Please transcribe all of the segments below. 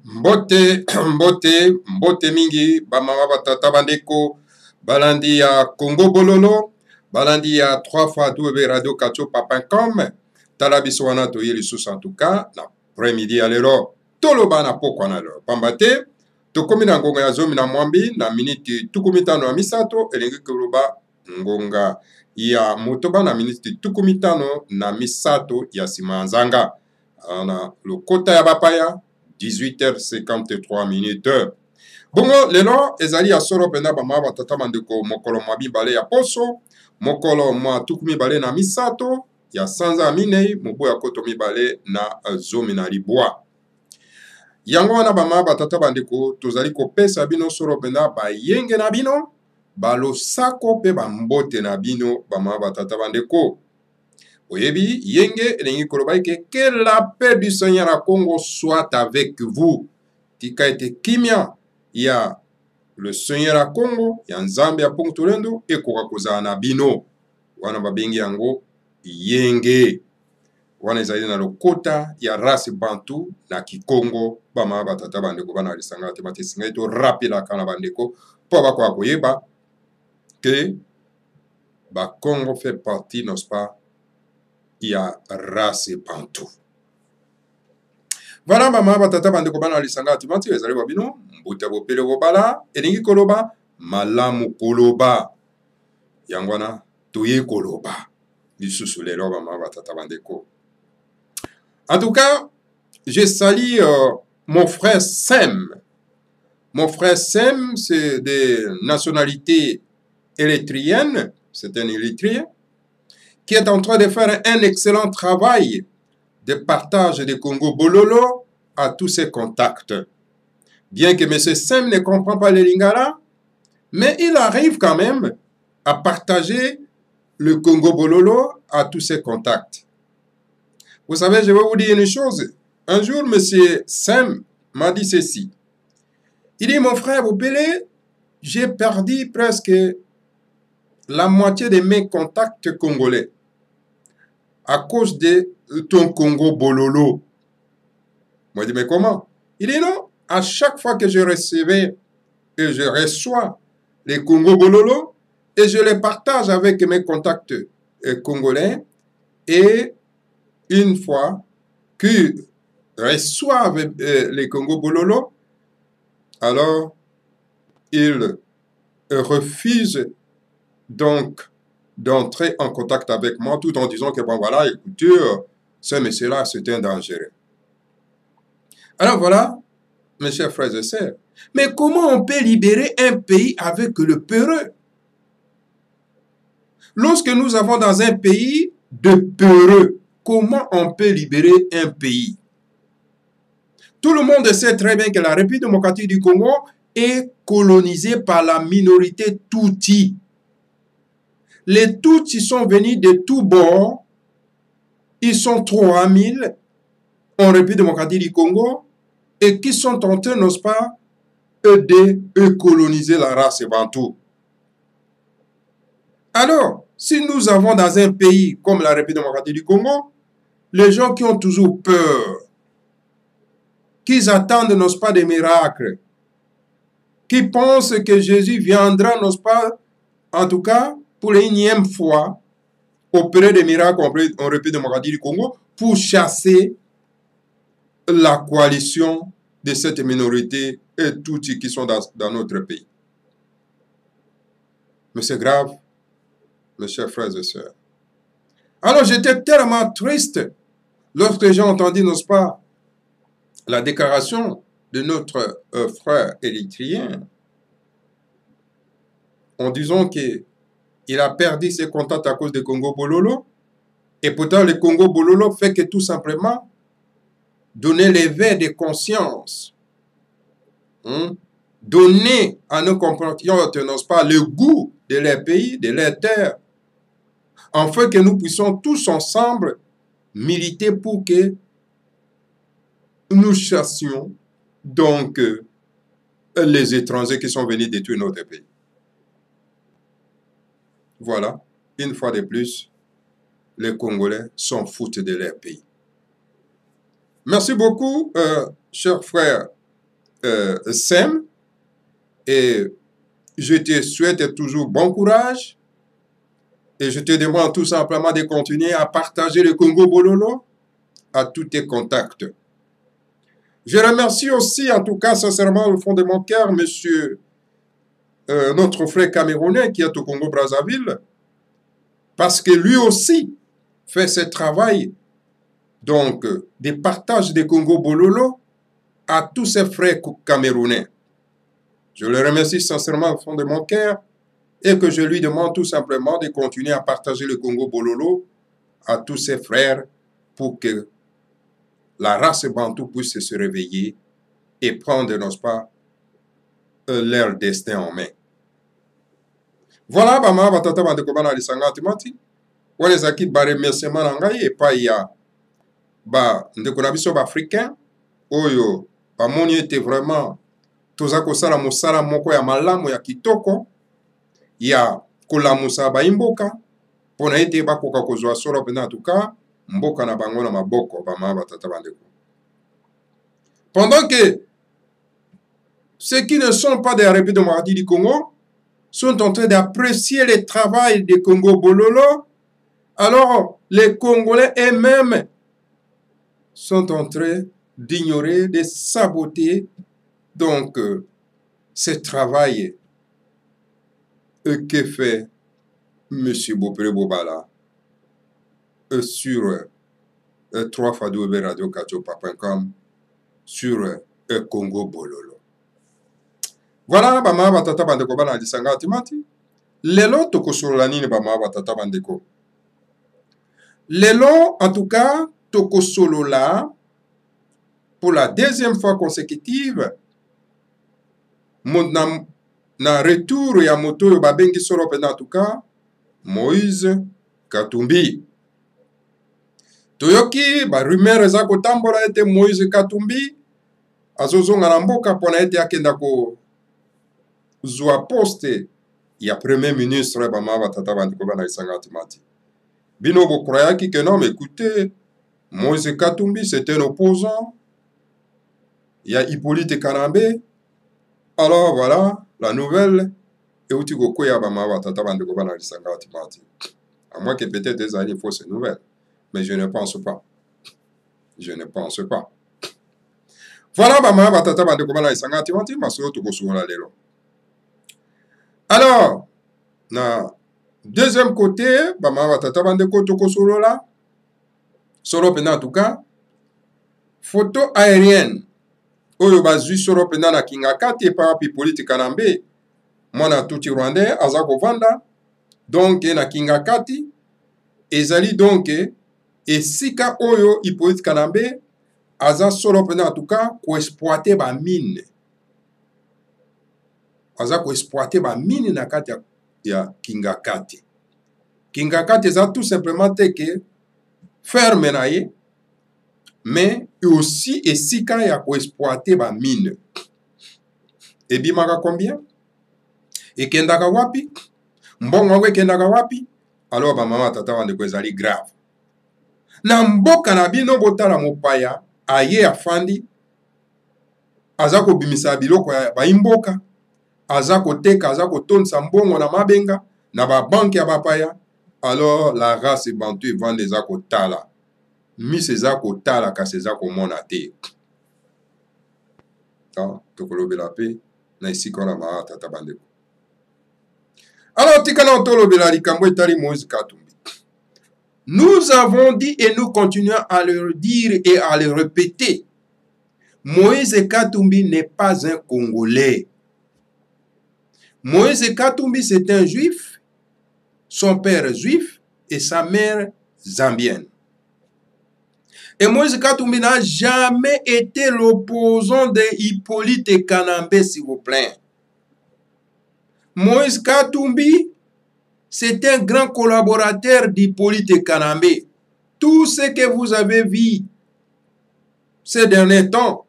Mbote mingi, bamama batata bandeko, balandi ya Congo Bololo, balandi ya 3x2 Radio Kacho Papin.com, talabiso wana toye lisusu en tout cas, na après-midi ya lelo, toloba na pokwa na lelo. Pambate, tokomi na ngonga ya zomi na mwambi, na miniti tukumitano ya misato, elengi koloba ngonga ya motoba na miniti tukumitano na misato ya sima nzanga. Na lokota ya bapaya, 18h53 minutes. Bongo lelo ezali ya solo penda bama batata bandeko mokolo mwabi bale ya poso, mokolo mwa tukumi bale na misato, ya sanza minei, mobo ya koto mibale na zomi na libwa. Yango wana bama batata bandeko, tozali kopesa bino solo penda ba yenge na bino, balo sako pe bambote na bino bama batata bandeko. Oyebi, yenge, elengi koloba que la paix du Seigneur à Congo soit avec vous. Tika ete kimia, ya le Seigneur à Congo, ya nzambe ya Pongtolendo, e kokakoza na bino. Wana babengi yango, yenge. Wana ezali na lokota, ya race bantu, na kikongo, bama batata bandeko, bana alisanga, temate singa, ito rapi la kana bandeko, po bako akoyeba, que, ba Congo fait partie, n'est-ce pas, il y a race bantu. Voilà mama batata bandeko bana lisanga timati ezali babino mbuta bopele bobala elingi koloba malamu koloba yangwana toye koloba lisusu lelo mama batata bandeko. En tout cas, je salue mon frère Sem. Mon frère Sem, c'est de nationalité érythréenne, c'est un Érythréen qui est en train de faire un excellent travail de partage de Congo Bololo à tous ses contacts. Bien que M. Sem ne comprend pas le lingala, mais il arrive quand même à partager le Congo Bololo à tous ses contacts. Vous savez, je vais vous dire une chose. Un jour, M. Sem m'a dit ceci. Il dit, mon frère Boupele, j'ai perdu presque la moitié de mes contacts congolais à cause de ton Congo Bololo. Moi, je dis, mais comment? Il dit, non, à chaque fois que je recevais et je reçois les Congo Bololo, et je les partage avec mes contacts congolais, et une fois qu'ils reçoivent les Congo Bololo, alors ils refusent donc d'entrer en contact avec moi tout en disant que bon voilà, écoutez, ce monsieur-là, c'est un dangereux. Alors voilà, mes chers frères et sœurs, mais comment on peut libérer un pays avec le peureux? Lorsque nous avons dans un pays de peureux, comment on peut libérer un pays? Tout le monde sait très bien que la République démocratique du Congo est colonisée par la minorité Tutsi. Les Tutsis sont venus de tous bords. Ils sont 3000 en République démocratique du Congo et qui sont en train, n'est-ce pas, de coloniser la race bantou. Alors, si nous avons dans un pays comme la République démocratique du Congo, les gens qui ont toujours peur, qui attendent, n'est-ce pas, des miracles, qui pensent que Jésus viendra, n'est-ce pas, en tout cas, pour l'énième fois, opérer des miracles en République démocratique du Congo pour chasser la coalition de cette minorité et tous ceux qui sont dans notre pays. Mais c'est grave, mes chers frères et sœurs. Alors j'étais tellement triste lorsque j'ai entendu, n'est-ce pas, la déclaration de notre frère érythréen en disant que il a perdu ses contacts à cause de Congo Bololo. Et pourtant, le Congo Bololo fait que tout simplement donner l'éveil de conscience. Donner à nos compatriotes, n'est-ce pas, le goût de leur pays, de leur terre. Afin que nous puissions tous ensemble militer pour que nous chassions donc les étrangers qui sont venus détruire notre pays. Voilà, une fois de plus, les Congolais s'en foutent de leur pays. Merci beaucoup, cher frère s'aiment et je te souhaite toujours bon courage et je te demande tout simplement de continuer à partager le Congo Bololo à tous tes contacts. Je remercie aussi, en tout cas, sincèrement, au fond de mon cœur, monsieur, notre frère camerounais qui est au Congo-Brazzaville, parce que lui aussi fait ce travail, donc, de partage de Congo Bololo à tous ses frères camerounais. Je le remercie sincèrement au fond de mon cœur et que je lui demande tout simplement de continuer à partager le Congo Bololo à tous ses frères pour que la race bantou puisse se réveiller et prendre, n'est-ce pas, leur destin en main. Voilà, bama batata bandeko bana lisanga timati. Wale zaki ba remerciement na ngai epai ya ba ndeko na biso ba africain oyo bamoni ete vraiment toza kosala mosala moko ya malamu ya kitoko ya kolamusa baimboka mpona ete bakoka kozwa solo mpena en tout cas mboka na bango na maboko bama batata bandeko. Pendant que ceux qui ne sont pas de la République démocratique du Congo sont en train d'apprécier le travail des Congo Bololo, alors les Congolais eux-mêmes sont en train d'ignorer, de saboter donc ce travail que fait M. Bopere Bobala sur www.radio-kachopa.com sur Congo Bololo. Voilà, bama batata bandeko bana disanga timati. Lelo tokosolola nini bama batata bandeko. Lelo, en tout cas, tokosolola pour la deuxième fois consécutive na retour ya moto yo babengi solo pena en tout cas Moïse Katumbi. Toyoki ba rumeur eza kotambola ete Moïse Katumbi azozonga na mboka pona ete akenda ko zwa poste ya premier ministre bama batata bandeko bana isanga timati. Bino bokroyaki que non, mais écoutez, Moïse Katumbi c'était un opposant. Il y a Hippolyte Kanambe. Alors voilà, la nouvelle est où tu gokoya bama batata bandeko bana isanga timati. À moins que peut-être des années fausses nouvelles, mais je ne pense pas. Je ne pense pas. Voilà bama batata bandeko bana isanga timati masolo tokosola lelo. Alors, na deuxième côté, bama batata bandeko tokosolo la, solo pena en tout cas, photo aérienne, oyo bazwi solo pena na Kingakati pa pi politique Kanambe, mwana tuti rwandais, aza kovanda, donc na Kingakati, ezali donc, esika oyo Hippolyte Kanambe, aza solo pena en tout cas, ko exploiter ba mine. Aza ko exploiter ba mine na kati ya Kingakati. Kingakati eza tout simplement que ferme na ye, mais aussi esika ya ko exploiter ba mine. Et bimaka combien? Et kendaka wapi? Mbongo wangu kendaka wapi? Alors ba mama tata wande ko ezali grave. Na mboka na bino botala mopaya aye afandi aza ko bimisa biloko ya baimboka. Aza koteka, aza kotonisa mbongo na mabenga, na ba banque ya bapaya, alors la race bantu vande eza kotala. Mis eza kotala kasi eza komona te. Tokolobela pe, na isiko na maa tata bandeko. Alors tikana otolobela likambo etali Moïse Katumbi. Nous avons dit et nous continuons à le dire et à le répéter. Moïse Katumbi n'est pas un Congolais. Moïse Katumbi, c'est un juif, son père est juif et sa mère zambienne. Et Moïse Katumbi n'a jamais été l'opposant de Hippolyte Kanambe, s'il vous plaît. Moïse Katumbi, c'est un grand collaborateur d'Hippolyte Kanambe. Tout ce que vous avez vu ces derniers temps,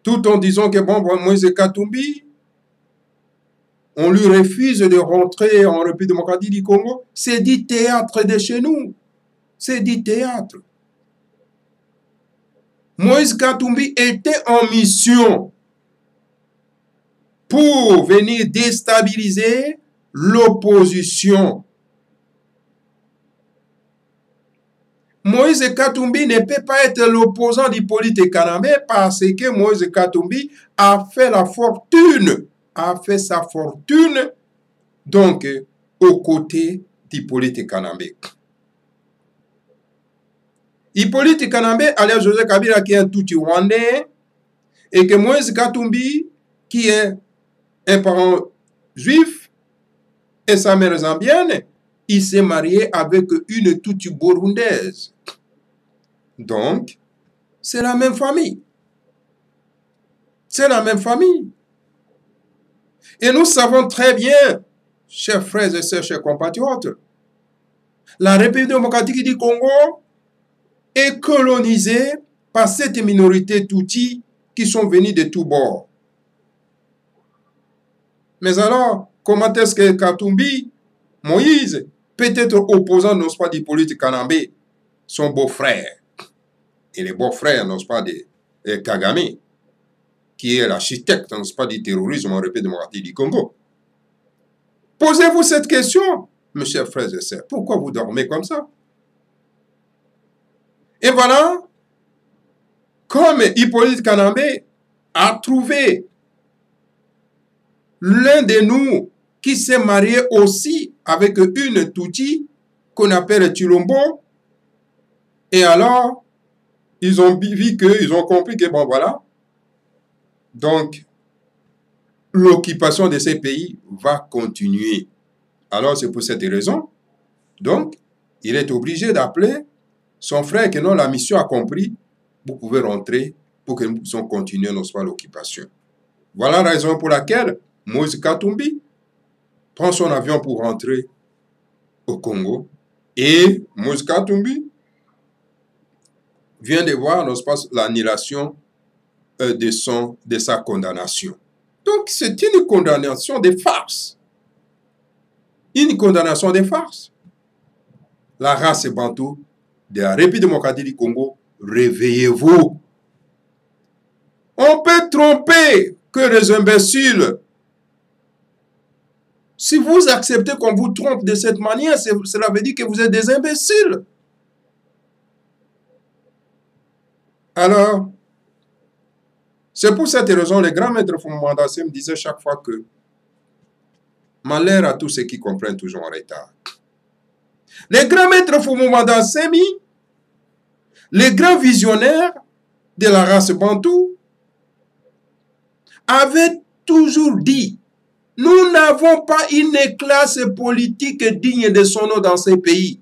tout en disant que bon, Moïse Katumbi, on lui refuse de rentrer en République démocratique du Congo, c'est du théâtre de chez nous. C'est du théâtre. Moïse Katumbi était en mission pour venir déstabiliser l'opposition. Moïse Katumbi ne peut pas être l'opposant d'Hippolyte Kanambe parce que Moïse Katumbi a fait sa fortune, donc, aux côtés d'Hippolyte Kanambe. Hippolyte Kanambe, alias José Kabila, qui est un Tutsi rwandais, et que Moïse Katumbi, qui est un parent juif, et sa mère zambienne, il s'est marié avec une Tutsi burundaise. Donc, c'est la même famille. C'est la même famille. Et nous savons très bien, chers frères et sœurs, chers compatriotes, la République démocratique du Congo est colonisée par cette minorité Tutsi qui sont venus de tous bords. Mais alors, comment est-ce que Katumbi, Moïse, peut être opposant, n'est-ce pas, d'Hippolyte Kanambe, son beau-frère? Et les beaux-frères, n'est-ce pas, de Kagame, qui est l'architecte, n'est-ce pas, du terrorisme en République démocratique du Congo. Posez-vous cette question, mes chers frères et sœurs. Pourquoi vous dormez comme ça? Et voilà, comme Hippolyte Kanambe a trouvé l'un de nous qui s'est marié aussi avec une Tutsi qu'on appelle Chilombo, et alors, ils ont vu ils ont compris que, bon, voilà, donc, l'occupation de ces pays va continuer. Alors, c'est pour cette raison, donc, il est obligé d'appeler son frère que non, la mission a compris, vous pouvez rentrer pour que nous puissions continuer, non pas, l'occupation. Voilà la raison pour laquelle Moïse Katumbi prend son avion pour rentrer au Congo, et Moïse Katumbi vient de voir, non pas, l'annulation de sa condamnation. Donc, c'est une condamnation de farce. Une condamnation de farce. La race bantou de la République démocratique du Congo, réveillez-vous. On peut tromper que les imbéciles. Si vous acceptez qu'on vous trompe de cette manière, cela veut dire que vous êtes des imbéciles. Alors, c'est pour cette raison, le grand maître Fumanda me disait chaque fois que malheur à tous ceux qui comprennent toujours en retard. Le grand maître Fumanda Semi, le grand visionnaire de la race bantou, avait toujours dit: nous n'avons pas une classe politique digne de son nom dans ces pays.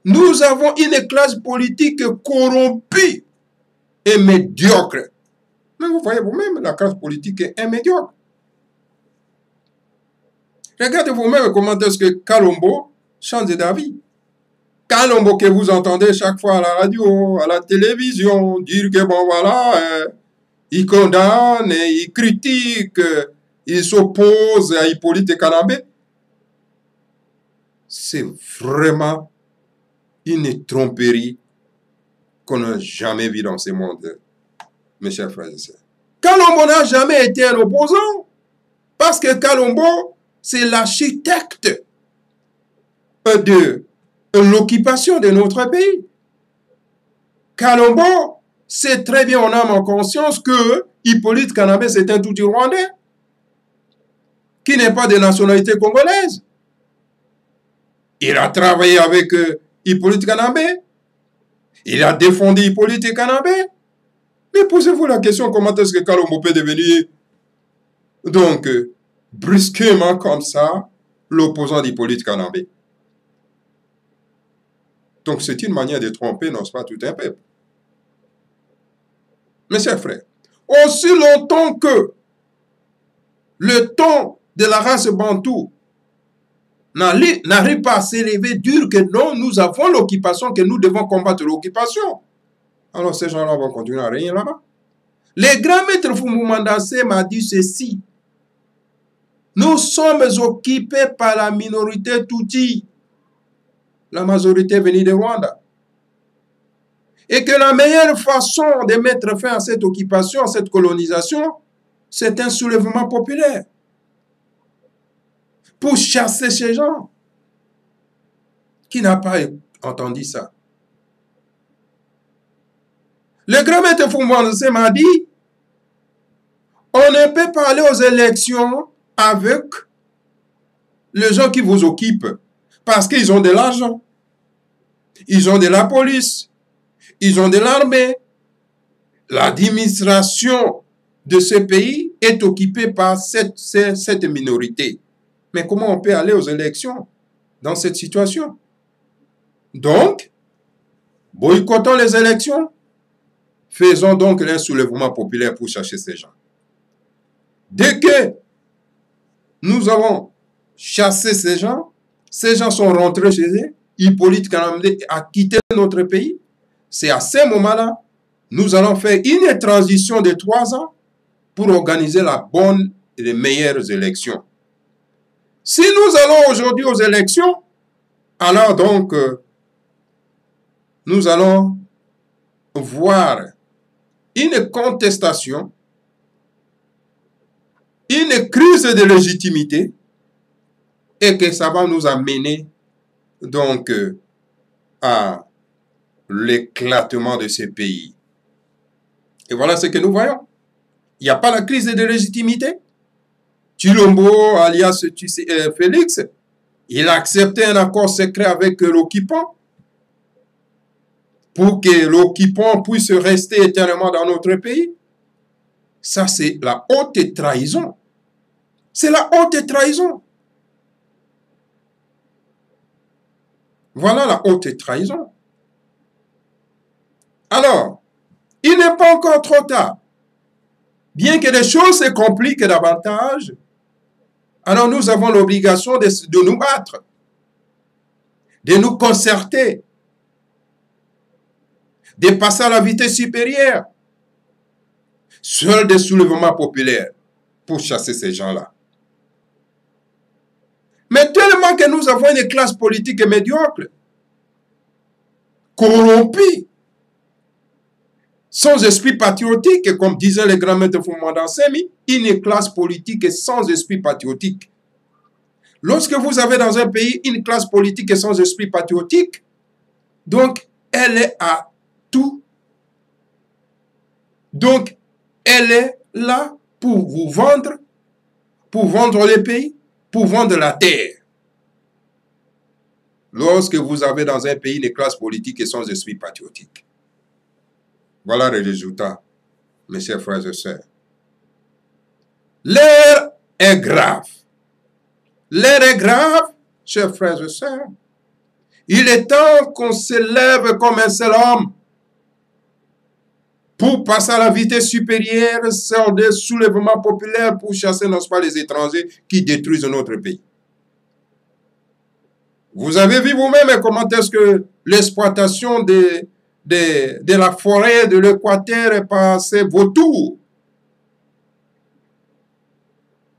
Nous avons une classe politique corrompue et médiocre. Mais vous voyez vous-même, la classe politique est médiocre. Regardez vous-même comment est-ce que Kalombo change d'avis. Kalombo que vous entendez chaque fois à la radio, à la télévision, dire que bon voilà, il condamne, il critique, il s'oppose à Hippolyte Kanambe. C'est vraiment une tromperie qu'on n'a jamais vue dans ce monde, mes chers frères et sœurs. Kalombo n'a jamais été un opposant, parce que Kalombo, c'est l'architecte de l'occupation de notre pays. Kalombo sait très bien en âme en conscience que Hippolyte Kanambe, c'est un Tutsi rwandais, qui n'est pas de nationalité congolaise. Il a travaillé avec Hippolyte Kanambe. Il a défendu Hippolyte Kanambe. Mais posez-vous la question, comment est-ce que Kalombo peut devenir, donc, brusquement comme ça, l'opposant d'Hippolyte Kanambe? Donc, c'est une manière de tromper, non pas, tout un peuple. Mes chers frères, aussi longtemps que le ton de la race bantou n'arrive pas à s'élever, dur que non, nous avons l'occupation, que nous devons combattre l'occupation, alors ces gens-là vont continuer à régner là-bas. Le grand maître Fumanda m'a dit ceci: nous sommes occupés par la minorité Tutsi, la majorité venue de Rwanda. Et que la meilleure façon de mettre fin à cette occupation, à cette colonisation, c'est un soulèvement populaire. Pour chasser ces gens. Qui n'a pas entendu ça? Le grand maître Fumbanse m'a dit, on ne peut pas aller aux élections avec les gens qui vous occupent parce qu'ils ont de l'argent, ils ont de la police, ils ont de l'armée. L'administration de ce pays est occupée par cette minorité. Mais comment on peut aller aux élections dans cette situation? Donc, boycottons les élections. Faisons donc un soulèvement populaire pour chercher ces gens. Dès que nous avons chassé ces gens sont rentrés chez eux, Hippolyte Kanambe a quitté notre pays. C'est à ce moment-là, nous allons faire une transition de 3 ans pour organiser la bonne et les meilleures élections. Si nous allons aujourd'hui aux élections, alors donc, nous allons voir une contestation, une crise de légitimité, et que ça va nous amener donc à l'éclatement de ces pays. Et voilà ce que nous voyons. Il n'y a pas la crise de légitimité. Tshilombo, alias Félix, il a accepté un accord secret avec l'occupant pour que l'occupant puisse rester éternellement dans notre pays. Ça, c'est la haute trahison. C'est la haute trahison. Voilà la haute trahison. Alors, il n'est pas encore trop tard. Bien que les choses se compliquent davantage, alors nous avons l'obligation de nous battre, de nous concerter, de passer à la vitesse supérieure. Seul des soulèvements populaires pour chasser ces gens-là. Mais tellement que nous avons une classe politique médiocre, corrompue, sans esprit patriotique, comme disait le grand maître Fumbanse, une classe politique sans esprit patriotique. Lorsque vous avez dans un pays une classe politique sans esprit patriotique, donc elle est à tout. Donc, elle est là pour vous vendre, pour vendre le pays, pour vendre la terre. Lorsque vous avez dans un pays une classe politique sans esprit patriotique. Voilà le résultat, mes chers frères et sœurs. L'heure est grave. L'heure est grave, chers frères et sœurs. Il est temps qu'on se lève comme un seul homme pour passer à la vitesse supérieure, sur des soulèvements populaires pour chasser, non pas, les étrangers qui détruisent notre pays. Vous avez vu vous-même comment est-ce que l'exploitation de la forêt de l'Équateur est passée vautour.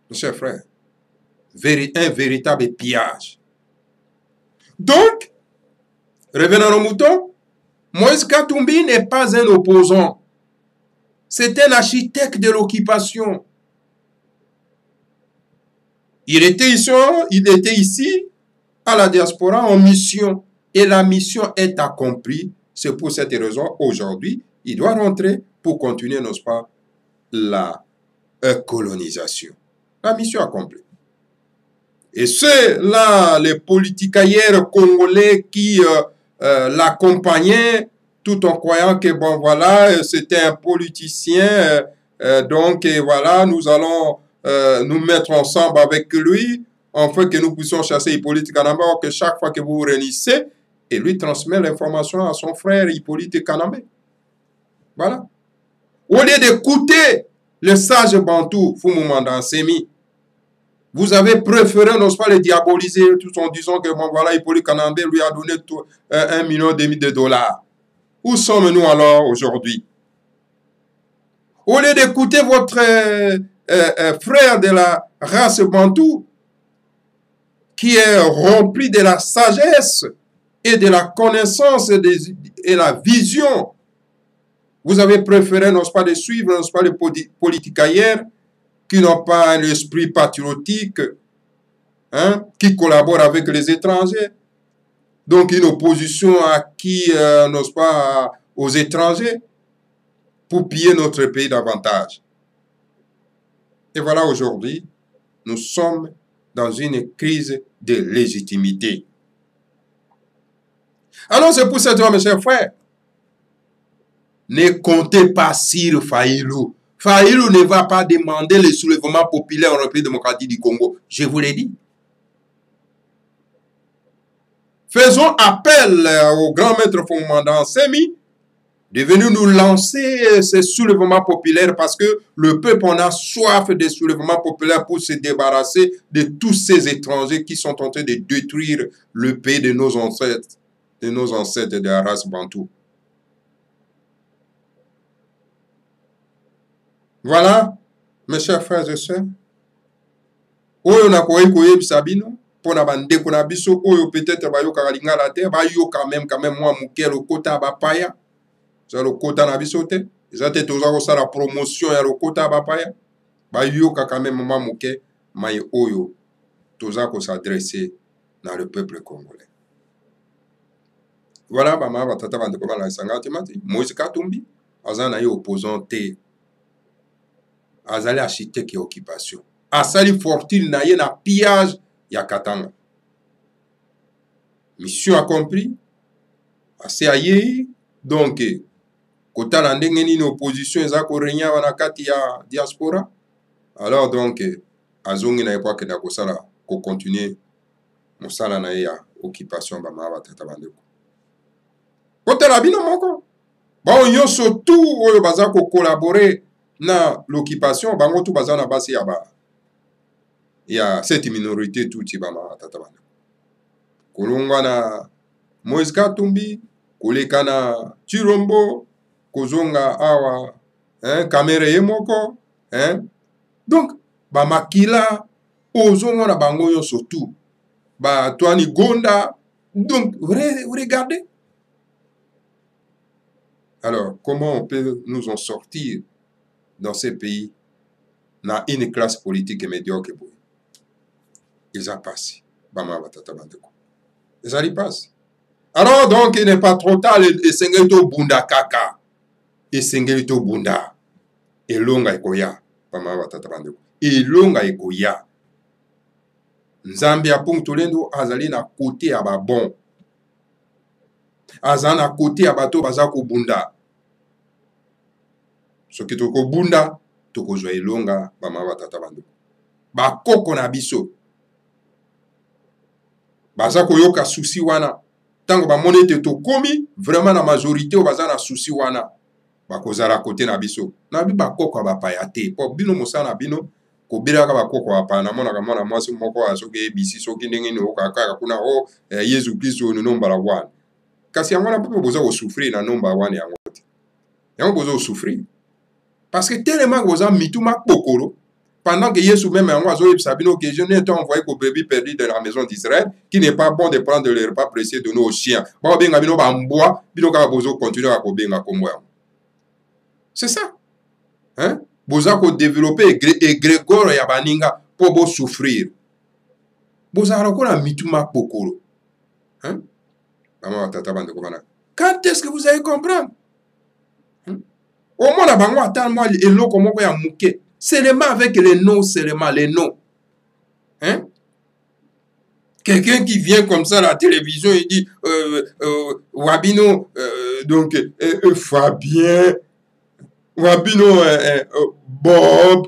Mes chers frères, un véritable pillage. Donc, revenons à nos moutons, Moïse Katumbi n'est pas un opposant. C'est un architecte de l'occupation. Il était ici à la diaspora en mission. Et la mission est accomplie. C'est pour cette raison, aujourd'hui, il doit rentrer pour continuer, n'est-ce pas, la colonisation. La mission accomplie. Et c'est là les politicailleurs congolais qui l'accompagnaient tout en croyant que, bon, voilà, c'était un politicien. Donc, voilà, nous allons nous mettre ensemble avec lui, afin que nous puissions chasser Hippolyte Kanambe, que chaque fois que vous vous réunissez, et lui transmet l'information à son frère Hippolyte Kanambe. Voilà. Au lieu d'écouter le sage Bantou, Fumbanse, vous avez préféré, n'est-ce pas, le diaboliser tout en disant que, bon, voilà, Hippolyte Kanambe lui a donné $1,5 million. Où sommes-nous alors aujourd'hui? Au lieu d'écouter votre frère de la race Bantou, qui est rempli de la sagesse et de la connaissance et la vision Vous avez préféré, n'est-ce pas, de suivre, n'est-ce pas, les politicaires qui n'ont pas un esprit patriotique, hein, qui collaborent avec les étrangers. Donc une opposition à qui, n'est-ce pas, aux étrangers, pour piller notre pays davantage. Et voilà, aujourd'hui, nous sommes dans une crise de légitimité. Alors c'est pour cette raison, mes chers frères, ne comptez pas sur Fayulu. Fayulu ne va pas demander le soulèvement populaire en République démocratique du Congo. Je vous l'ai dit. Faisons appel au grand maître commandant Semi de venir nous lancer ce soulèvement populaire parce que le peuple en a soif de soulèvement populaire pour se débarrasser de tous ces étrangers qui sont en train de détruire le pays de nos ancêtres de la race bantou. Voilà, mes chers frères et sœurs. Oyo na koye bisabino. Pour na bandeko na biso oyo peut-être bayoka lingala te bayo quand même moi muke le kota bapaya za le kota na biso te za te toza ko sala promotion ya le kota bapaya bayo quand même moi muke mai oyo toza ko s'adresser dans le peuple congolais. Voilà bama batata bandeko bana sangati mati Moïse Katumbi azana yo opposant te azali architecte occupation asali fortune na ye na pillage ya Katanga. Mission accomplie. Assez aye. Donc, kotala ndenge nini opposition eza ko renya wana kati ya diaspora. Alors donc, azongi na epoque na kosala ko continuer mosala na ya occupation ba ma batata bandeko. Kotala bino moko. Ba nyonso tout oyo baza ko collaborer na l'occupation bango tout baza na basi ya ba. Il y a cette minorité tout tibama tatabana. Kolongwa na Moïse Katumbi, koleka na Chirombo, kozonga awa, hein, Kamere Yemoko, hein. Donc, ba makila, ozonga na bango yo surtout, ba Toani Gonda. Donc, regardez. Alors, comment on peut nous en sortir dans ces pays, dans une classe politique médiocre? Ils ont passé. Ils ont passé. Alors, donc, il n'est pas trop tard. Et Sengelito Bunda Kaka. Et Sengelito Bunda. Et Longa Ekoya. Et Longa Ekoya. Nzambia Pongtolendo Azali na côté à bon. Azan à côté à bateau Bazako Bunda. Ce qui toko Bunda, toko Joye Longa, Bama Tatabando. Bakoko na biso. Baza koyoka souci wana tango ba monete to komi vraiment na majorité o baza na souci wana bakozala côté na biso na bi bakoko ba payate po bino mosana bino ko bilaka bakoko apa na mona kamona mwasi moko asoke bisi soki ndenge ni okaka kuna o Yesu Kristo no nomba la wana kasi yango na pepe boza ko souffrir na nomba wana yango te yango boza ko souffrir parce que tellement boza mituma kokoro. Pendant que Jésus même en oiseau Sabino que je n'ai été envoyé qu'au bébé perdu de la maison d'Israël, qui n'est pas bon de prendre le repas précieux de nos chiens. C'est ça. Hein? Vous avez développé Grégor et Abaninga pour souffrir. Vous avez encore un mituma pokoro. Hein? Quand est-ce que vous allez comprendre? Au moins, la banque attend moi et l'eau comme on a mouqué. Seulement avec les noms, seulement les noms. Hein? Quelqu'un qui vient comme ça à la télévision et dit Wabino, donc Fabien, Wabino, Bob,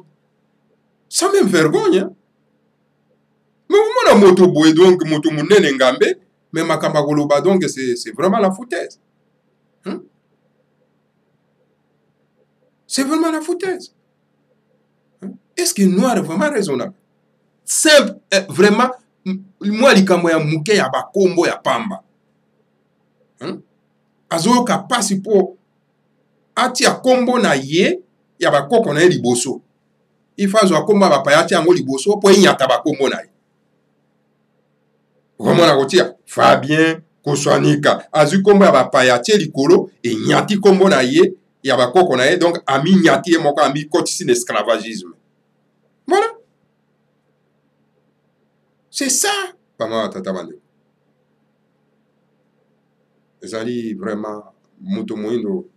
sans même vergogne. Hein? Mais au moins la moto boue donc moto mounen ngambe, mais makamba goloba donc c'est vraiment la foutaise. Hein? C'est vraiment la foutaise. Est-ce que nous avons vraiment raisonnable? Simple, vraiment, moi, likambo ya muke ya bakombo ya pamba. Azo kapasi po ati ya kombo na ye ya bakoko na ye liboso. Ifazo akomba bapayati yango liboso po inyata bakombo na ye. Vraiment na kotia Fabien Koswanika azu kombo ya bapayati likolo e nyati kombo na ye ya bakoko na ye, donc ami nyati ye moko ami kotisi l'esclavagisme. Voilà. C'est ça. Bama tata bandeko. Ezali vraiment mutu moindo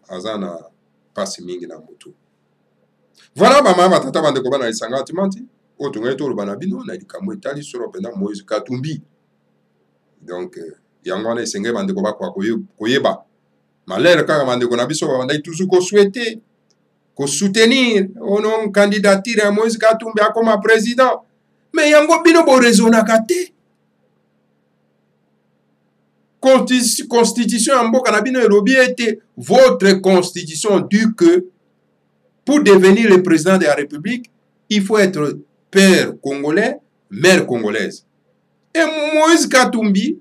azana pasi mingi na mutu. Voilà bama tata bandeko bana lisanga timanti. Otunga etolo bana bino na likambo etali soro penda Moïse Katumbi. Donc yango wana esenge bandeko bakwa koyeba. Malheur kaka bandeko na biso banda toujours ko souhaiter, ko soutenir onon candidature ya Moïse Katumbi akoma président. Mais yango bino bo raisonnaka te. Constitution en mboka na bino elobi ete votre constitution dit que pour devenir le président de la République, il faut être père congolais, mère congolaise. Et Moïse Katumbi,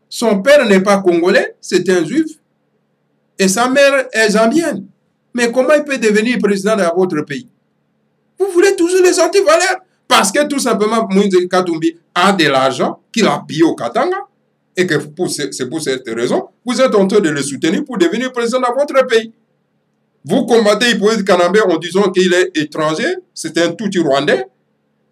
son père n'est pas congolais, c'est un juif, et sa mère est zambienne. Mais comment il peut devenir président de votre pays? Vous voulez toujours les antivaleurs? Parce que tout simplement, Moïse Katumbi a de l'argent qu'il a pillé au Katanga, et que c'est pour cette raison, vous êtes en train de le soutenir pour devenir président de votre pays. Vous combattez Hippolyte Kanambe en disant qu'il est étranger, c'est un tout Rwandais,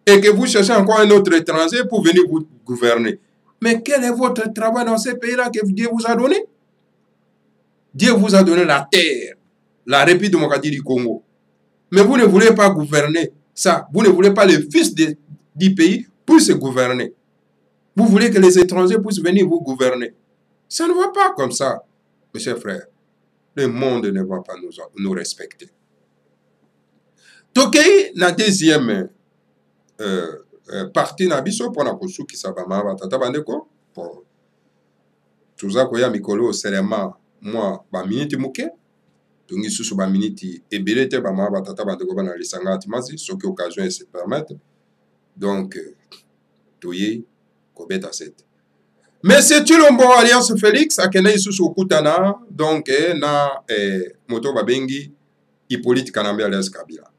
et que vous cherchez encore un autre étranger pour venir vous gouverner. Mais quel est votre travail dans ces pays-là que Dieu vous a donné? Dieu vous a donné la terre, la République démocratique du Congo. Mais vous ne voulez pas gouverner ça. Vous ne voulez pas les fils du pays puissent gouverner. Vous voulez que les étrangers puissent venir vous gouverner. Ça ne va pas comme ça, mes chers frères. Le monde ne va pas nous respecter. Tokei, la deuxième partie na biso pour na kosuki sabama batata bandeko pour tuza koya mikolo serema moi ba minute muke tungi susu ba minute ebelete ba ma batata bandeko bana lisanga timasi soki occasion se permettre donc toye kobeta set. Monsieur Tshilombo Alliance Félix akena isusu okutana donc na moto babengi Hippolyte Kanambe alias Kabila.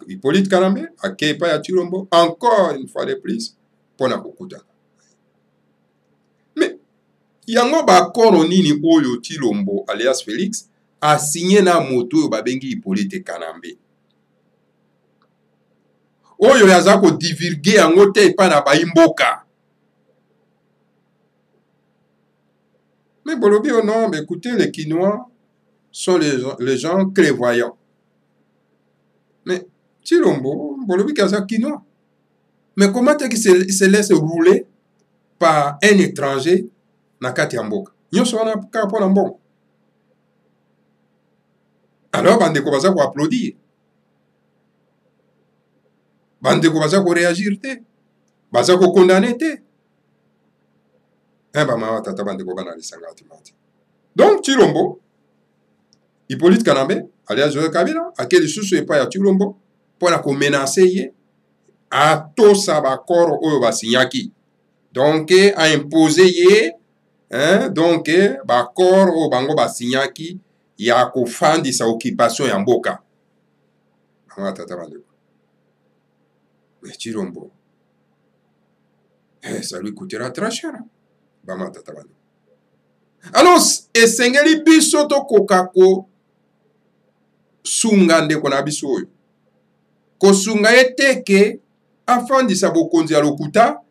Hippolyte Kanambe akepa ya Tshilombo encore une fois de plus pour na kokutana. Mais yango ba koro nini oyo Tshilombo alias Félix a signé na moto yo babengi Hippolyte Kanambe. Oyo yaza ko divulguer yango te pa na baimboka. Mais bolobi oh non, mais écoutez, les Quinois sont les gens clairvoyants. Mais Tshilombo, bolobi kaza Quinois. Mais comment est-ce qu'il se laisse rouler par un étranger na kati ya mboka? Nyonso wana ka pona mbongo. Alors bandeko baza ko applaudir. Bandeko baza ko réagir te. Baza ko condamner te. Ba tata bandeko bana lisanga timati. Donc Tshilombo, Hippolyte Kanambe, alias Joseph Kabila, akeli susu epa ya Tshilombo pour na ko menacer ye a to sabakoro oyo basinyaki. Donc a imposer ye donc bakoro oyo bango basinyaki ya kofandisa occupation ya mboka. Ba tata bandeko. Mais Tshilombo, ça lui coûtera très cher. Bama tata bandeko. Alors, esengeli biso to kokako sunga ndeko na biso oyo. Ko sunga eteke afandisa bokonzi ya lokuta,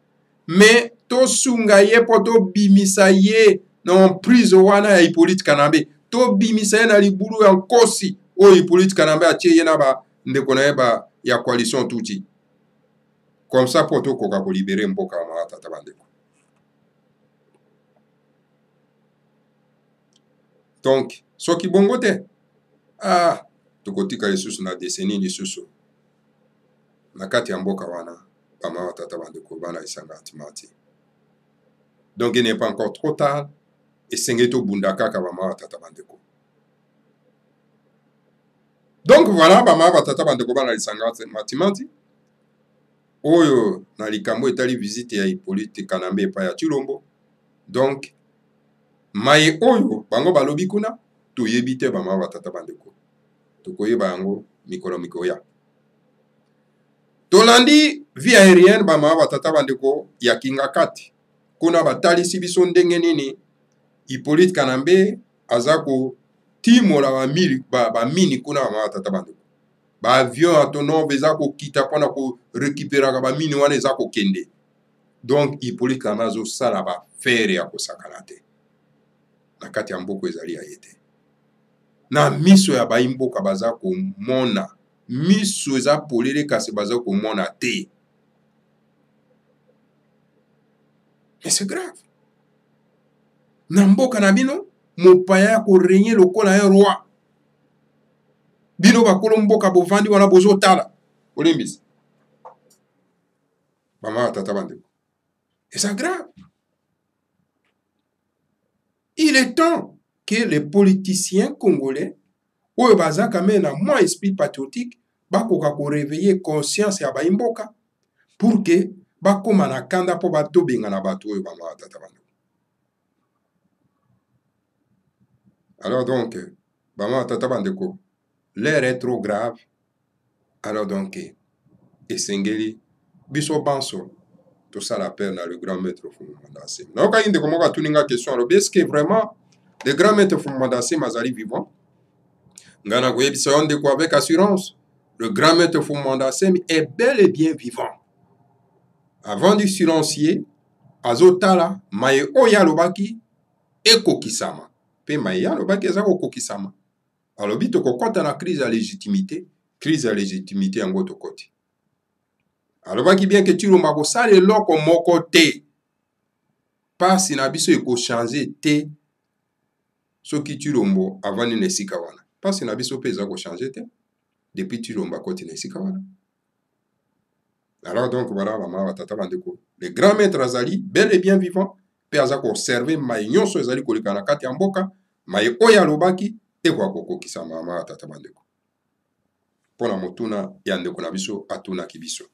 mais to sunga ye po to bimisa ye na prison wana ya Hippolyte Kanambe. To bimisa ye na libulu ya nkosi oyo Hippolyte Kanambe atie ye na ba ndeko na ye ba ya coalition touti. Comme ça pour to kokako libérer mboka ma tata bandeko. Donc, soki bongo te, tokotika lisusu na décennie lisusu. Na kati ya mboka wana, bama tata bandeko bana isanga antimati. Donc, il n'est pas encore trop tard, et sengeto bundaka ka bama tata bandeko. Donc, voilà, bama tata bandeko bana isanga antimati. Oyo, na likambo etali visite ya Hippolyte Kanambe pa ya Tshilombo. Donc, maye oyo bango balobi kuna toyebi te bama batata bandeko tokoyeba yango mikolo mikoya tolandi vie aérienne bama batata bandeko ya kinga kati kuna batalisi biso ndenge nini Hippolyte Kanambe azako timola ba mini kuna ba tata bandeko ba avion autonome ezako kita pona ko récupérer ba mini wana ezako kende. Donc Hippolyte Lamazo sala ba faire ya kosakana te na kati ya mboka ezali ya yete na miso ya baimboka baza komona miso eza polele kasi baza komona te. Mais c'est grave. Na mboka na bino mopaya ko régner lokola un roi. Bino bakolo mboka bovandi wana bozotala olimbisi bama tata bandeko. Et c'est grave. Il est temps que les politiciens congolais ou baza quand na moins esprit patriotique bakoka ko réveiller conscience ya baimboka pour que bakoma na kanda po bato benga na bato oyo bama tata bandeko. Alors donc bama tata bandeko, l'air est trop grave. Alors donc esengeli biso banso tout ça l'appelle dans le grand maître Fumumanda Assemi. Donc il y a comment tuninga question alors est-ce que vraiment le grand maître Fumumanda Assemi mazali vivant? Ngana ko yebisa on de quoi avec assurance. Le grand maître Fumumanda Assemi est bel et bien vivant. Avant du silencier azotala maye oya lobaki ekokisama. Pe maye lobaki ezako kokisama. Alors bito ko konta na crise à légitimité yango to koti. Alors qui bien que tu l'as ça les locs comme mon côté pas si na biso eko changer te ce qui tu l'ombo avant ni nesika wana pas si na biso pesa ko changer te depuis tu l'omba côté nesika wana. Alors donc voilà maman tata bandeko le grand maître azali bel et bien vivant pe azako observer mai nyonso ezali koleka na kati ya mboka mai oya lobaki e kwa kokokisa maman tata bandeko pona motuna ya ndeko na biso atuna kibiso.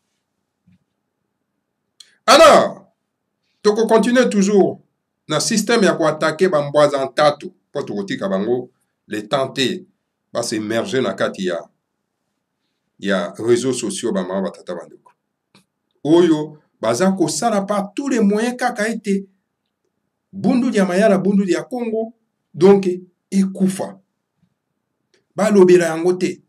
Alors, toko continue toujours na système ya ko attaquer ba mbwaza ntatu po tokotika bango les tenter ba s'émerger na kati ya réseaux sociaux ba mama batata bandeko. Oyo baza ko sala par tous les moyens kaka été bundu ya mayala bundu ya Congo donc ekufa. Ba lobela yango te.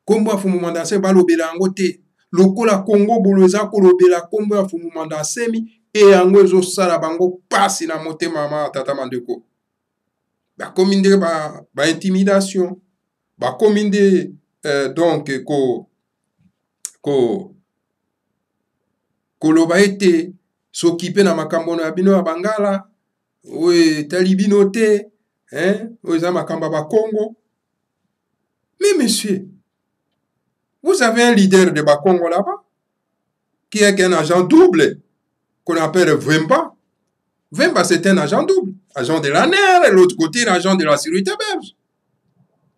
Kombo ya Fumumanda Assemi ba lobela yango te. Lokola Congo boloza kolobela kombo ya Fumumanda Assemi e yango ezosala bango pasi na motema mama tata bandeko. Ba kominde ba intimidation ba kominde donc koloba ete s'occuper na makambo na bino ya bangala we talibino te oza makamba ba Congo. Mais monsieur, vous avez un leader de Bakongo là-bas qui est un agent double qu'on appelle Vemba. Vemba, c'est un agent double. Agent de la NER et l'autre côté, l'agent de la sécurité belge.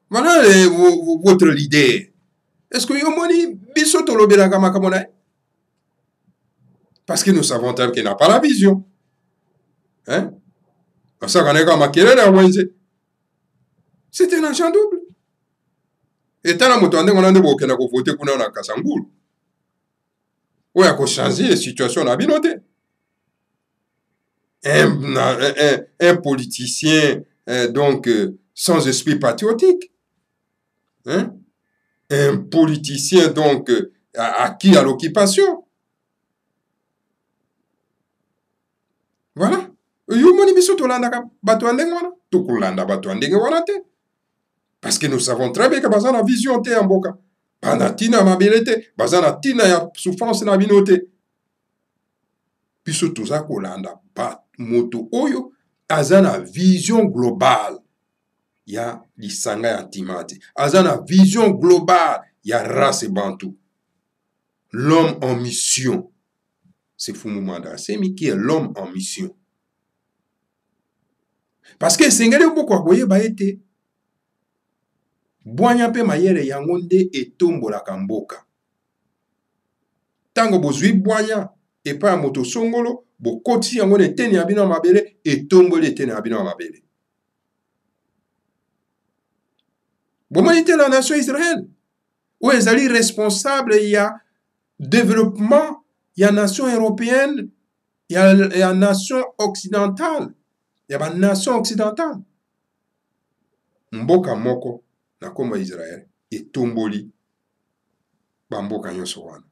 Voilà votre leader. Est-ce que vous avez bisoto lobela kama kamona? Parce que nous savons tel qu'il n'a pas la vision. Hein? C'est un agent double. Et tant que nous avons voté pour nous Kassangul, on a changé la situation dans la un politicien donc sans esprit patriotique, hein? Un politicien donc acquis à l'occupation. Voilà. Parce que nous savons très bien que nous avons la vision en boka. Panatina mabilité, bazana tina ya souffrance na binote. Puis surtout ça kolanda ba moto oyo azana vision globale. Ya lisanga ya timati. Azana vision globale ya race bantou. L'homme en mission. C'est Fumumanda Assemi qui est l'homme en mission. Parce que sengele beaucoup akoye ba ete Boanya pe mayele yango nde etombola kamboka. Tango bozwi boanya epa moto songolo bokoti yango ne teni abino mabele etombole teni abino mabele. Bomani la nation Israël où ezali responsable ya développement ya nation européenne ya nation occidentale ya ba nation occidentale. mboka moko na kombo ya Israel etomboli bamboka nyonso wana.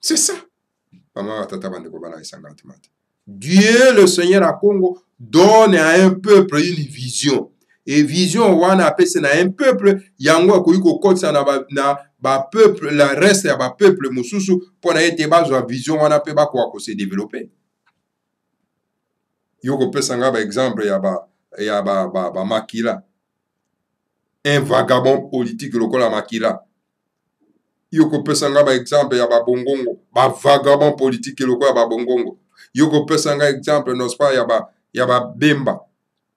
C'est ça. Dieu le Seigneur à Congo donne à un peuple une vision. Et vision wana apese na un peuple yango akoyiko kotsa na ba peuple la reste ya ba peuple mususu pona ete bazwa vision wana pe bakwa ko se développer. Yoko pesa nga ba exemple ya ba Makila. Un vagabond politique lokola Makila. Yoko pesa nga ba exemple ya ba Bongongo, ba vagabond politique lokola ba Bongongo. Yoko pesa nga exemple non pas ya ba Bemba.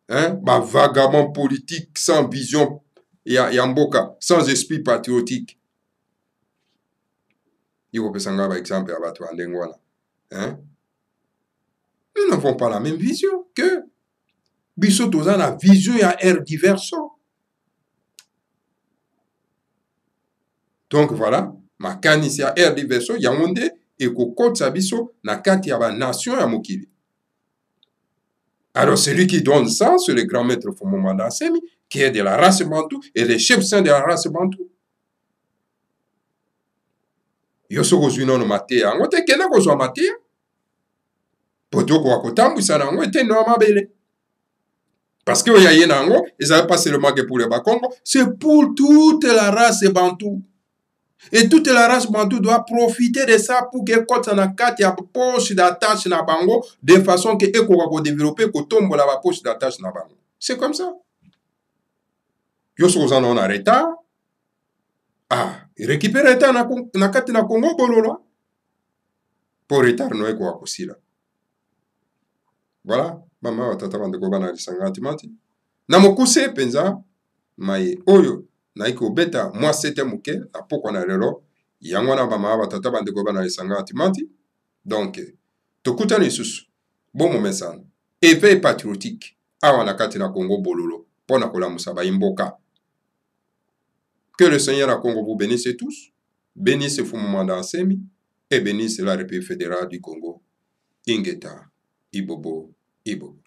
Hein? Ba vagabond politique sans vision ya mboka, sans esprit patriotique. Yoko pesa nga ba exemple ya batu andengo wana. Hein? Nous n'avons pas la même vision que biso toza na vision ya air diverso. Donc voilà, makanisi ya air diverso yangonde ekokotsa biso na kati ya ba nation ya mokili. Alors celui qui donne ça, c'est le grand maître Fumumanda Nsemi, qui est de la race bantou et le chef saint de la race bantou. Yoso kozwino no mateya, ngo te kena kozwa mateya. Poto kwa kotambwisa nango ete no mabele. Parce que oyaye nango, ezali pas seulement que pour les Bakongo, c'est pour toute la race bantou. Et toute la race bantou doit profiter de ça pour que quand on a quatre ya poche d'attache na bango de façon que eko ko développer ko tombe la poche d'attache na bango. C'est comme ça. Yo so en on arrêta. Ah, récupérer retard na kati na Congo bololo. Pour retard no eko akosila. Voilà, mama watata bandeko bana lisangati mati. Na mokuse penza mai oyo na iko beta moi sete muke na poko na lelo yango na bama batata bandeko bana lisanga atimati. Donc tokutani susu bon momesana éveil patriotique awa na kati na Congo bololo pona kolamusa ba imboka. Que le Seigneur à Congo vous bénisse tous, bénisse Fumumanda Nsemi et bénisse la République fédérale du Congo. Ingeta Ibobo Ibobo.